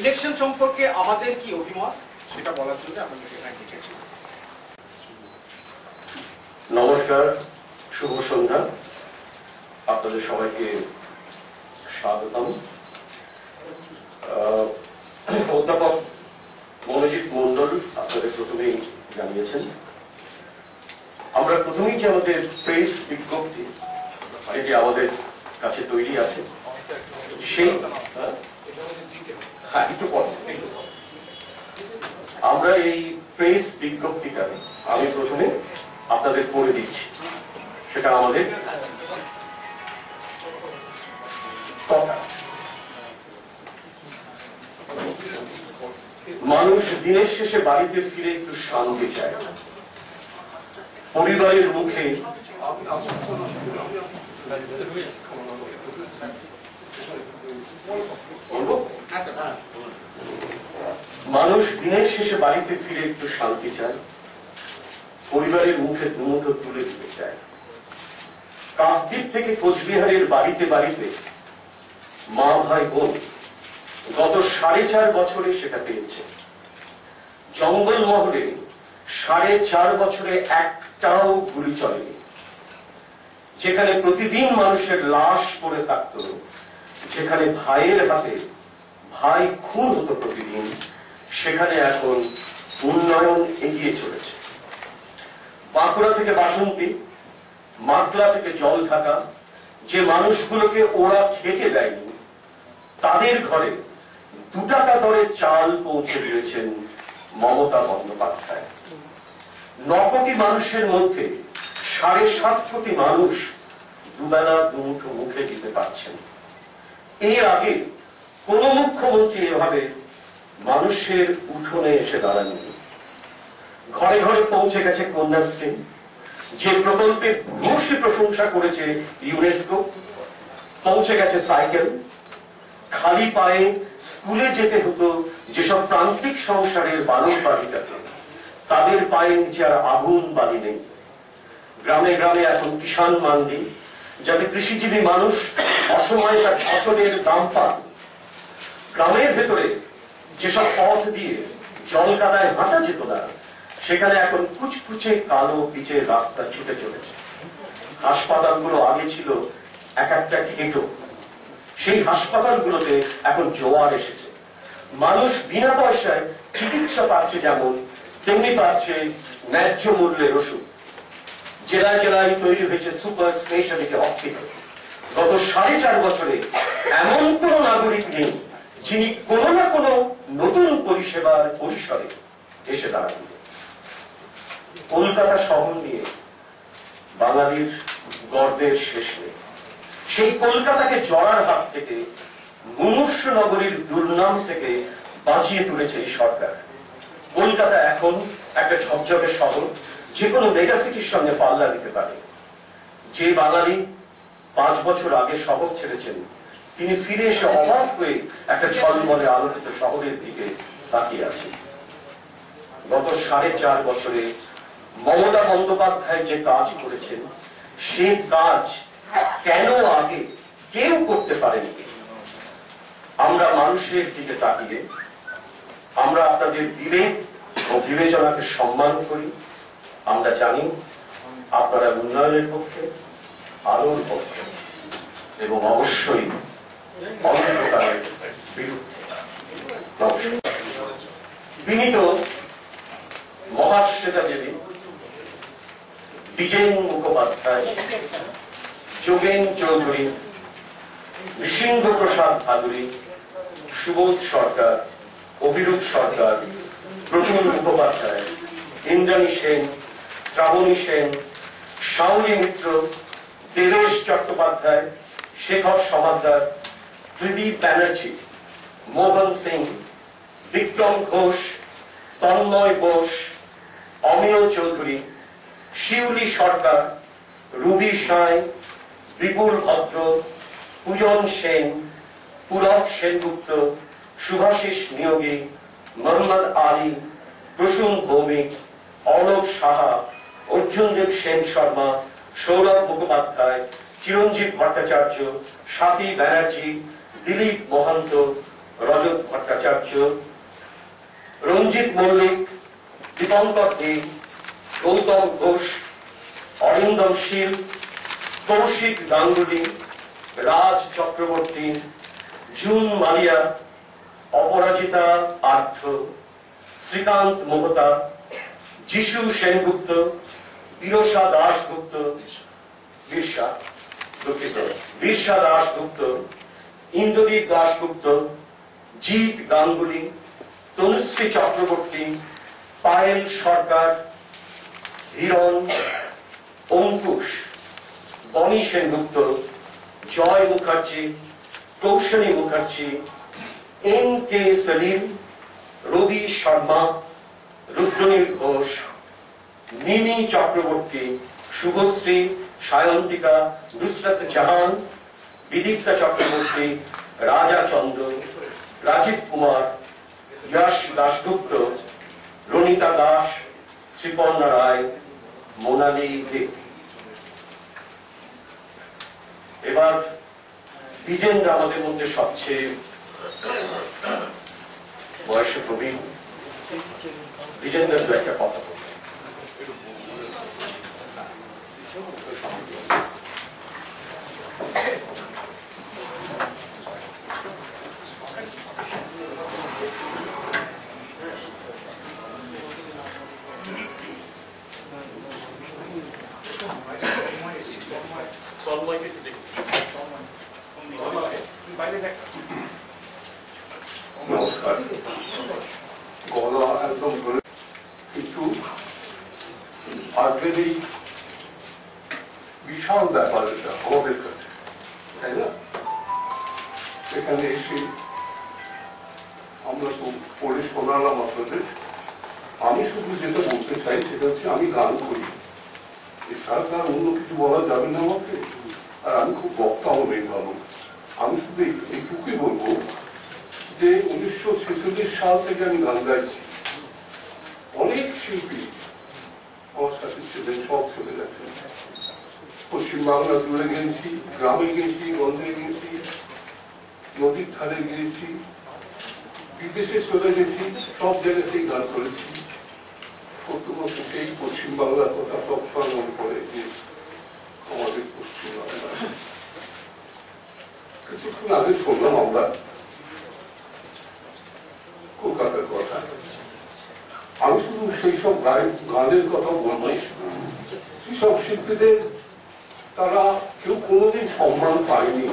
Election সম্পর্কে আমাদের কি অভিমত সেটা বলার জন্য আপনাদের এখানে ডেকেছি। নমস্কার, শুভ সন্ধ্যা। আপনাদের সবাইকে স্বাগতম। অধ্যাপক মনোজিৎ মন্ডল আপনাদের প্রথমেই জানিয়েছেন। আমরা প্রথমেই যে আমাদের প্রেস বিজ্ঞপ্তি যেটি আমাদের কাছে তৈরি আছে সেই একটু পর আমরা এই প্রেস বিজ্ঞপ্তিটা আমি প্রথমে আপনাদের পড়ে দিচ্ছি। সেটা আমাদের কথা। মানুষ দিনের শেষে বাড়িতে ফিরে একটু শান্তি চায়, পরিবারের মুখে মানুষ দিনের শেষে বাড়িতে ফিরে একটু শান্তি চায়, পরিবারের মুখে দুমুঠো তুলে দিতে চায়। কাকদ্বীপ থেকে কোচবিহারের বাড়িতে বাড়িতে মা ভাই বোন গত 4.5 বছরে সেটা পেয়েছে। জঙ্গলমহলে 4.5 বছরে একটাও গুলি চলেনি। যেখানে প্রতিদিন মানুষের লাশ পড়ে থাকত, যেখানে ভাইয়ের হাতে ভাই খুন হতো প্রতিদিন, সেখানে এখন উন্নয়ন এগিয়ে চলেছে। বাঁকুড়া থেকে বাসন্তী, মাতলা থেকে জল ঢাকা যে মানুষগুলোকে ওরা খেতে দেয়নি, তাদের ঘরে 2 টাকা দরে চাল পৌঁছে দিয়েছেন মমতা বন্দ্যোপাধ্যায়। 9 কোটি মানুষের মধ্যে 7.5 কোটি মানুষ দুবেলা দুমুঠো মুখে দিতে পারছেন। এর আগে কোন মুখ্যমন্ত্রী এভাবে মানুষের উঠোনে এসে দাঁড়াননি। ঘরে ঘরে পৌঁছে গেছে কন্যাশ্রী, যে প্রকল্পে ভূয়সী প্রশংসা করেছে ইউনেস্কো। পৌঁছে গেছে সাইকেল। খালি পায়ে স্কুলে যেতে হতো যেসব প্রান্তিক সংসারের বালক বালিকাকে, তাদের পায়ে নিচে আর আগুন বালি নেই। গ্রামে গ্রামে এখন কিষাণ মান্ডি, যাতে কৃষিজীবী মানুষ অসময়ে তার ফসলের দাম পান। গ্রামের ভেতরে যেসব পথ দিয়ে জল কাদায় হাঁটা যেত না, সেখানে এখন কুচকুচে কালো পিচের রাস্তা ছুটে চলেছে। হাসপাতালগুলো আগে ছিল এক একটা ঘেঁটো, সেই হাসপাতালগুলোতে এখন জোয়ার এসেছে। মানুষ বিনা পয়সায় চিকিৎসা পাচ্ছে, যেমন তেমনি পাচ্ছে ন্যায্য মূল্যের ওষুধ। জেলায় জেলায় তৈরি হয়েছে সুপার স্পেশালিটি হসপিটাল। গত 4.5 বছরে এমন কোন নাগরিক নেই যিনি কোনো না কোনো নতুন পরিষেবার পরিসরে এসে দাঁড়ান। কলকাতা শহর নিয়ে বাঙালির গর্বের শেষ নেই। সেই কলকাতাকে জড়ার হাত থেকে, মুমূর্ষু নগরীর দুর্নাম থেকে বাঁচিয়ে তুলেছে এই সরকার। কলকাতা এখন একটা ঝকঝকে শহর, যে কোনো মেগাসিটির সঙ্গে পাল্লা দিতে পারে। যে বাঙালি 5 বছর আগে শহর ছেড়েছেন, তিনি ফিরে এসে অবাক হয়ে একটা ঝলমলে আলোকিত শহরের দিকে তাকিয়ে আছেন। গত 4.5 বছরে মমতা বন্দ্যোপাধ্যায় যে কাজ করেছেন, সে কাজ কেন আগে কেউ করতে পারেনি? আমরা মানুষের দিকে তাকিয়ে আমরা আপনাদের বিবেক ও বিবেচনাকে সম্মান করি। আমরা জানি আপনারা উন্নয়নের পক্ষে, আলোর পক্ষে এবং অবশ্যই অন্ধকারের বিরুদ্ধে। বিনীত মহাশ্বেতা দেবী, দ্বিজেন মুখোপাধ্যায়, যোগেন চৌধুরী, নৃসিংহ প্রসাদ ভাদুরী, সুবোধ সরকার, অভিরূপ সরকার, প্রতুল মুখোপাধ্যায়, ইন্দ্রাণী সেন, শ্রাবণী সেন, শাওলী মিত্র, দেবেশ চট্টোপাধ্যায়, শেখর সমাদ্দার, ত্রিদীপ ব্যানার্জি, মোহন সিং, বিক্রম ঘোষ, তন্ময় বোস, অমিয় চৌধুরী, শিউলি সরকার, রুবি সাঁই, বিপুল ভদ্র, পূজন সেন, পুলক সেনগুপ্ত, শুভাশিস নিয়োগী, মোহাম্মদ আলী, প্রসূন ভৌমিক, অর্ণব সাহা, অর্জুনদেব সেন শর্মা, সৌরভ মুখোপাধ্যায়, চিরঞ্জীব ভট্টাচার্য, স্বাতী ব্যানার্জি, দিলীপ মহান্ত, রজত ভট্টাচার্য, রঞ্জিত মল্লিক, দীপঙ্কর দে, গৌতম ঘোষ, অরিন্দম শীল, কৌশিক গাঙ্গুলি, রাজ চক্রবর্তী, জুন মালিয়া, অপরাজিতা পার্থ, শ্রীকান্ত মোহতা, যিশু সেনগুপ্ত, বিরসা দাশগুপ্ত, বিরসা দাশগুপ্ত, ইন্দ্রদীপ দাশগুপ্ত, জিৎ গাঙ্গুলি, তনুশ্রী চক্রবর্তী, পায়েল সরকার, হিরণ, অঙ্কুশ, বনি সেনগুপ্ত, জয় মুখার্জি, কৌশলী মুখার্জি, এন কে সলিম, রবি শর্মা, রুদ্রনীল ঘোষ, মিমি চক্রবর্তী, শুভশ্রী, সায়ন্তিকা, নুসরত জাহান, বিদীপ্তা চক্রবর্তী, রাজা চন্দ্র, রাজীব কুমার, যশ দাশগুপ্ত, রনিতা দাস, শ্রীপর্ণা রায়, মোনালি দে। এবার বিজেন্দ্র আমাদের মধ্যে সবচেয়ে বয়সে প্রবীণ। বিজেন্দ্র দু একটা কথা বলবে। নমস্কার। গলা একদম কিন্তু আজকের এই বিশাল ব্যাপার এটা আমাদের কাছে, তাই না? এখানে এসে আমরা তো পড়ে শোনালাম আপনাদের। আমি শুধু যেটা বলতে চাই সেটা হচ্ছে আমি গান করি, এছাড়া তার অন্য কিছু বলা যাবে না আমাকে। আর আমি খুব বক্তাও নেই ভালো। আমি শুধু এইটুকুই বলবো যে 1946 সাল থেকে আমি গান গাইছি। অনেক শিল্পী আমার সাথে ছিলেন, সব চলে গেছেন। পশ্চিমবাংলা জুড়ে গেছি, গ্রামে গেছি, গঞ্জে গেছি, নদীর ধারে গিয়েছি, বিদেশে চলে গেছি, সব জায়গাতেই গান করেছি। প্রথমত সেই পশ্চিমবাংলার কথা সবসময় মনে পড়ে যে আমাদের পশ্চিমবাংলা। কিছুক্ষণ আগে শুনলাম আমরা কলকাতার কথা। আমি শুধু সেই সব গানের কথা বলবো, সেসব শিল্পীদের তারা কেউ কোনোদিন সম্মান পায়নি।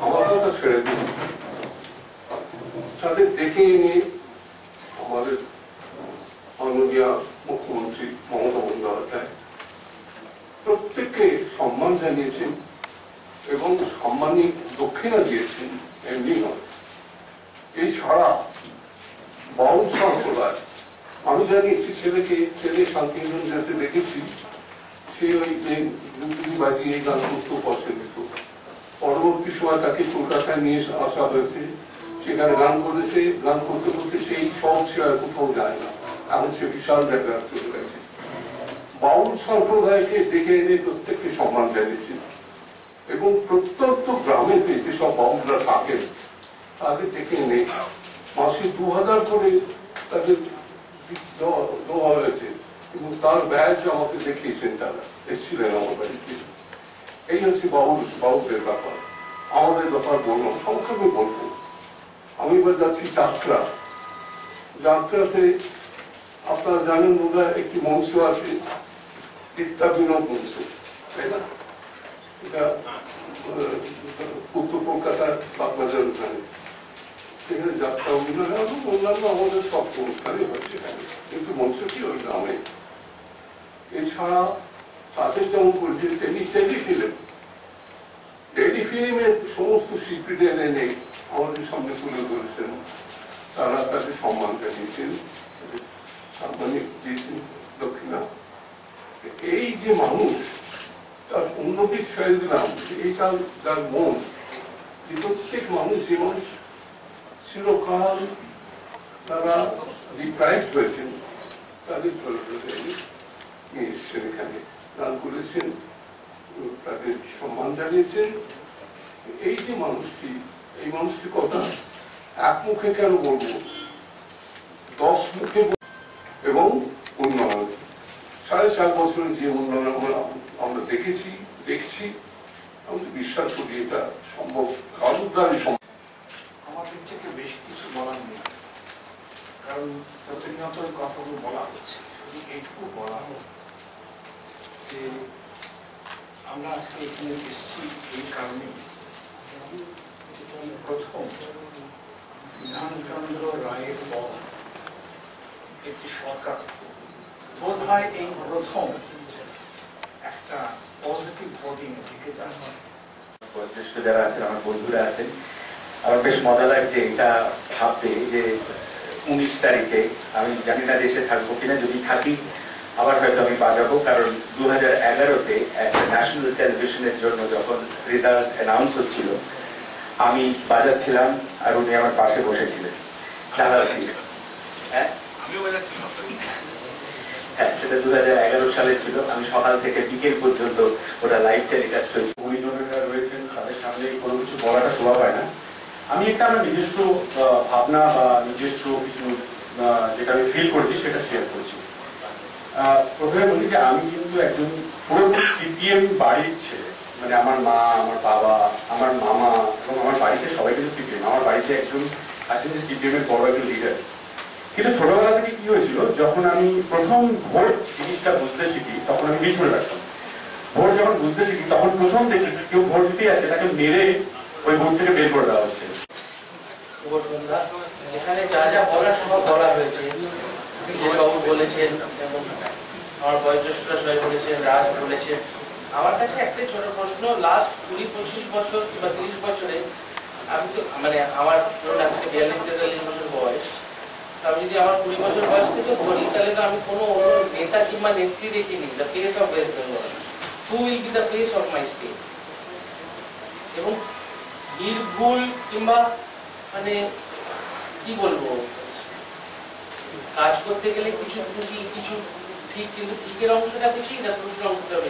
আমার কথা ছেড়ে দিন, তাদের ডেকে এনে আমাদের মাননীয় মুখ্যমন্ত্রী মমতা বন্দ্যোপাধ্যায় প্রত্যেককে সম্মান জানিয়েছেন এবং সম্মানী দক্ষিণা দিয়েছেন, এমনি নয়। এছাড়া বাউল সম্প্রদায়, আমি জানি একটি ছেলেকে ট্রেনে শান্তিনিকেতন যেতে দেখেছি, সে ওই দুটি বাজিয়ে গান করতে পছন্দ করত। পরবর্তী সময় তাকে কলকাতায় নিয়ে আসা হয়েছে, সেখানে গান করেছে। গান করতে করতে সেই সব ছেড়ে কোথাও যায় না, এখন সে বিশাল জায়গায় চলে গেছে। বাউল সম্প্রদায়কে ডেকে এনে প্রত্যেককে সম্মান জানিয়েছে এবং প্রত্যন্ত গ্রামেতে যেসব বাউলরা থাকেন তাদের ডেকে এনে মাসে 2000 করে তাদের দেওয়া হয়েছে এবং তার ব্যাজ আমাকে দেখিয়েছেন, তারা এসেছিলেন আমার বাড়িতে। এই হচ্ছে বাউলদের ব্যাপার। আমাদের ব্যাপার বললাম, সংক্ষেপে বলবো। আমি এবার যাচ্ছি যাত্রা। যাত্রাতে আপনারা জানেন বোধহয় একটি মঞ্চ আছে, বিদ্যা বিনোদ মঞ্চ, তাই না? এটা উত্তর কলকাতার বাগবাজার ওখানে। সেখানে যাত্রা অভিনয় এবং অন্যান্য আমাদের সব অনুষ্ঠানই হয় সেখানে, কিন্তু মঞ্চটি ওই গ্রামে। এছাড়া তাদের যেমন করেছে টেলিফিল্ম, টেলিফিল্মের সমস্ত শিল্পীদের এনে আমাদের সামনে তুলে ধরেছেন, তারা তাদের সম্মান জানিয়েছেন, সম্মানিত দিয়েছেন দক্ষিণা। এই যে মানুষ, তার অন্যদিক ছেড়ে দিলাম, এইটা যার মন, যে প্রত্যেক মানুষ যে মানুষ চিরকাল তারা ডিপ্রাইভ হয়েছেন, তাদের নিয়ে এসছেন, এখানে গান করেছেন, তাদের সম্মান জানিয়েছেন। এই যে মানুষটি, এই মানুষটির কথা এক মুখে কেন বলবো, 10 মুখে এবং উন্নয়ন। 4.5 বছরে যে উন্নয়ন আমরা দেখছি, আমি বিশ্বাস করি এটা সম্ভব, কারোর দ্বারা সম্ভব। আমার দিক থেকে বেশ কিছু বলার নেই, কারণ প্রতিনিয়ত এই কথাগুলো বলা হচ্ছে। শুধু এইটুকু বলা হোক যে আমরা আজকে এখানে এসেছি এই কারণে, এই প্রথম বিধানচন্দ্র রায়ের পর একটি সরকার বোধ হয় এই প্রথম একটা পজিটিভ ভোটিং দিকে যাচ্ছে। বয়োজ্যেষ্ঠ যারা আছেন, আমার বন্ধুরা আছেন, আমার বেশ মজা লাগছে এটা ভাবতে যে 19 তারিখে, আমি জানি না দেশে থাকবো কিনা, যদি থাকি আবার হয়তো আমি বাজাবো, কারণ 2011-তে একটা ন্যাশনাল টেলিভিশনের জন্য যখন রেজাল্ট অ্যানাউন্স হচ্ছিল আমি বাজাচ্ছিলাম আর উনি আমার পাশে বসেছিলেন। হ্যাঁ, সেটা 2011 সালে ছিল। আমি সকাল থেকে বিকেল পর্যন্ত ওটা লাইভ টেলিকাস্ট হয়েছে। গুণীজনেরা রয়েছেন, তাদের সামনে কোনো কিছু বলাটা শোভা পায় না। আমি একটা আমার নিজস্ব ভাবনা বা নিজস্ব কিছু যেটা আমি ফিল করছি সেটা শেয়ার করছি। প্রথমে বলি যে আমি কিন্তু একজন পুরোপুরি সিপিএম বাড়ির ছেলে, মানে আমার মা, আমার বাবা, আমার মামা এবং আমার বাড়িতে সবাই কিন্তু সিপিএম। আমার বাড়িতে একজন আছেন যে সিপিএম এর বড় একজন লিডার। কিন্তু ছোটবেলা থেকে কি হয়েছিল, যখন আমি প্রথম ভোট জিনিসটা বুঝতে শিখি তখন আমি পিছনে রাখতাম। ভোট যখন বুঝতে শিখি তখন প্রথম দেখি কেউ ভোট দিতে আছে তাকে মেরে ওই ভোট থেকে বের করে দেওয়া হচ্ছে। যেখানে যা যা বলার সব বলা হয়েছে, বাবু বলেছেন, আমার বয়োজ্যেষ্ঠরা সবাই বলেছেন, রাজ বলেছেন। আমার কাছে একটা ছোট প্রশ্ন, লাস্ট 20-25 বছর কিংবা 30 বছরে আমি তো মানে আমার ধরুন আজকে 42-43 বছর বয়স, আমি যদি আমার 20 বছর বয়স থেকে ধরি, তাহলে তো আমি কোনো নেতা কিংবা নেত্রী দেখিনি the face of West Bengal, who will be the face of my state. এবং নির্ভুল কিংবা মানে কি বলবো, কাজ করতে গেলে কিছু ত্রুটি, কিছু ঠিক, কিন্তু ঠিকের অংশটা বেশি না ত্রুটির অংশটা বেশি।